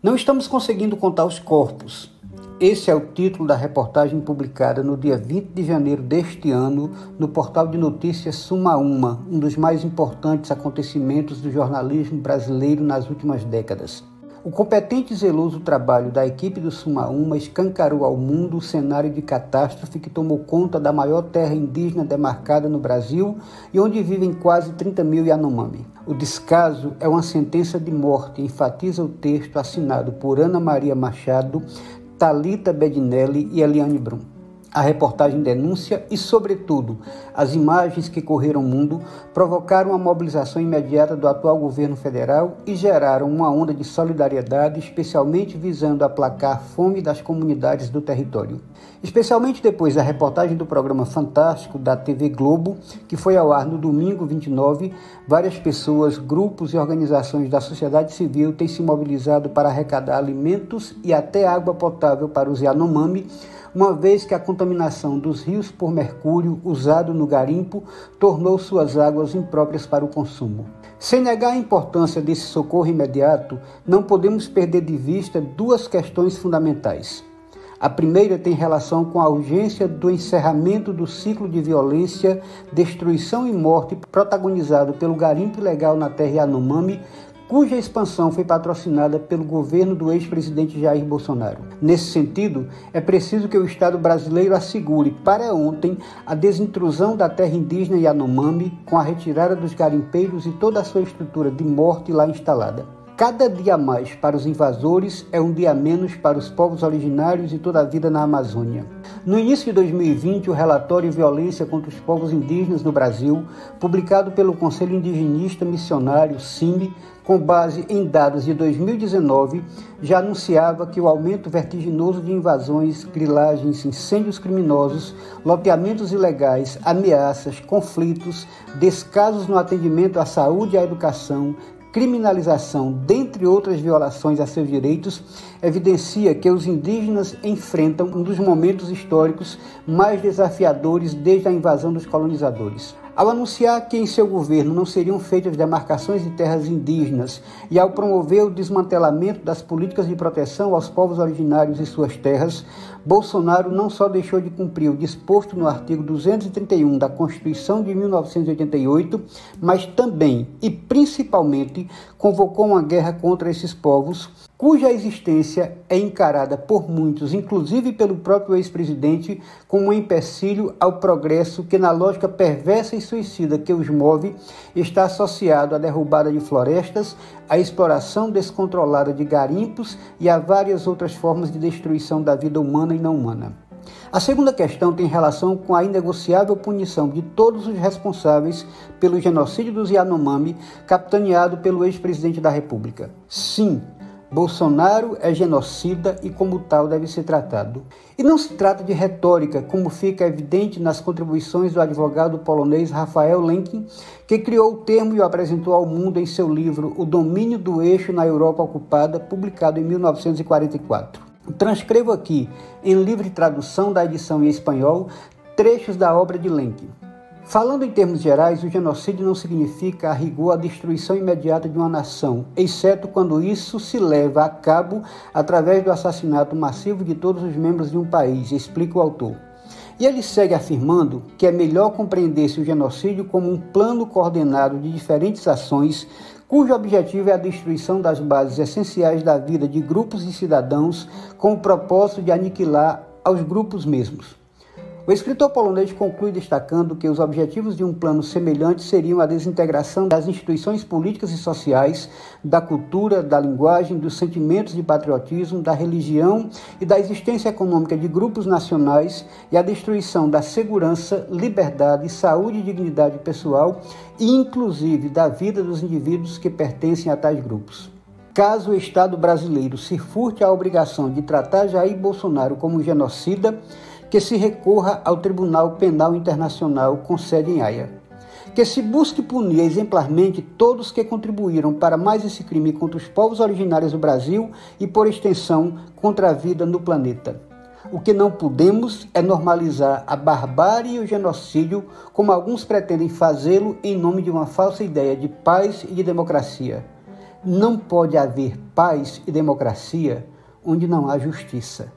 Não estamos conseguindo contar os corpos. Esse é o título da reportagem publicada no dia 20 de janeiro deste ano no portal de notícias Sumaúma, um dos mais importantes acontecimentos do jornalismo brasileiro nas últimas décadas. O competente e zeloso trabalho da equipe do Sumaúma escancarou ao mundo o cenário de catástrofe que tomou conta da maior terra indígena demarcada no Brasil e onde vivem quase 30 mil Yanomami. O descaso é uma sentença de morte, enfatiza o texto assinado por Ana Maria Machado, Thalita Bedinelli e Eliane Brum. A reportagem denúncia e, sobretudo, as imagens que correram o mundo provocaram uma mobilização imediata do atual governo federal e geraram uma onda de solidariedade, especialmente visando aplacar a fome das comunidades do território. Especialmente depois da reportagem do programa Fantástico da TV Globo, que foi ao ar no domingo 29, várias pessoas, grupos e organizações da sociedade civil têm se mobilizado para arrecadar alimentos e até água potável para os Yanomami, uma vez que a contaminação dos rios por mercúrio usado no garimpo tornou suas águas impróprias para o consumo. Sem negar a importância desse socorro imediato, não podemos perder de vista duas questões fundamentais. A primeira tem relação com a urgência do encerramento do ciclo de violência, destruição e morte protagonizado pelo garimpo ilegal na terra Yanomami, cuja expansão foi patrocinada pelo governo do ex-presidente Jair Bolsonaro. Nesse sentido, é preciso que o Estado brasileiro assegure para ontem a desintrusão da terra indígena Yanomami com a retirada dos garimpeiros e toda a sua estrutura de morte lá instalada. Cada dia a mais para os invasores é um dia a menos para os povos originários e toda a vida na Amazônia. No início de 2020, o relatório Violência contra os Povos Indígenas no Brasil, publicado pelo Conselho Indigenista Missionário, CIMI, com base em dados de 2019, já anunciava que o aumento vertiginoso de invasões, grilagens, incêndios criminosos, loteamentos ilegais, ameaças, conflitos, descasos no atendimento à saúde e à educação, criminalização, dentre outras violações a seus direitos, evidencia que os indígenas enfrentam um dos momentos históricos mais desafiadores desde a invasão dos colonizadores. Ao anunciar que em seu governo não seriam feitas demarcações de terras indígenas e ao promover o desmantelamento das políticas de proteção aos povos originários e suas terras, Bolsonaro não só deixou de cumprir o disposto no artigo 231 da Constituição de 1988, mas também e principalmente convocou uma guerra contra esses povos, cuja existência é encarada por muitos, inclusive pelo próprio ex-presidente, como um empecilho ao progresso que, na lógica perversa e suicida que os move, está associado à derrubada de florestas, à exploração descontrolada de garimpos e a várias outras formas de destruição da vida humana e não humana. A segunda questão tem relação com a inegociável punição de todos os responsáveis pelo genocídio dos Yanomami, capitaneado pelo ex-presidente da República. Sim, Bolsonaro é genocida e, como tal, deve ser tratado. E não se trata de retórica, como fica evidente nas contribuições do advogado polonês Rafael Lemkin, que criou o termo e o apresentou ao mundo em seu livro O Domínio do Eixo na Europa Ocupada, publicado em 1944. Transcrevo aqui, em livre tradução da edição em espanhol, trechos da obra de Lemkin. Falando em termos gerais, o genocídio não significa a rigor a destruição imediata de uma nação, exceto quando isso se leva a cabo através do assassinato massivo de todos os membros de um país, explica o autor. E ele segue afirmando que é melhor compreender-se o genocídio como um plano coordenado de diferentes ações, cujo objetivo é a destruição das bases essenciais da vida de grupos de cidadãos com o propósito de aniquilar aos grupos mesmos. O escritor polonês conclui destacando que os objetivos de um plano semelhante seriam a desintegração das instituições políticas e sociais, da cultura, da linguagem, dos sentimentos de patriotismo, da religião e da existência econômica de grupos nacionais e a destruição da segurança, liberdade, saúde e dignidade pessoal e, inclusive, da vida dos indivíduos que pertencem a tais grupos. Caso o Estado brasileiro se furte à obrigação de tratar Jair Bolsonaro como genocida, que se recorra ao Tribunal Penal Internacional com sede em Haia. Que se busque punir exemplarmente todos que contribuíram para mais esse crime contra os povos originários do Brasil e, por extensão, contra a vida no planeta. O que não podemos é normalizar a barbárie e o genocídio como alguns pretendem fazê-lo em nome de uma falsa ideia de paz e de democracia. Não pode haver paz e democracia onde não há justiça.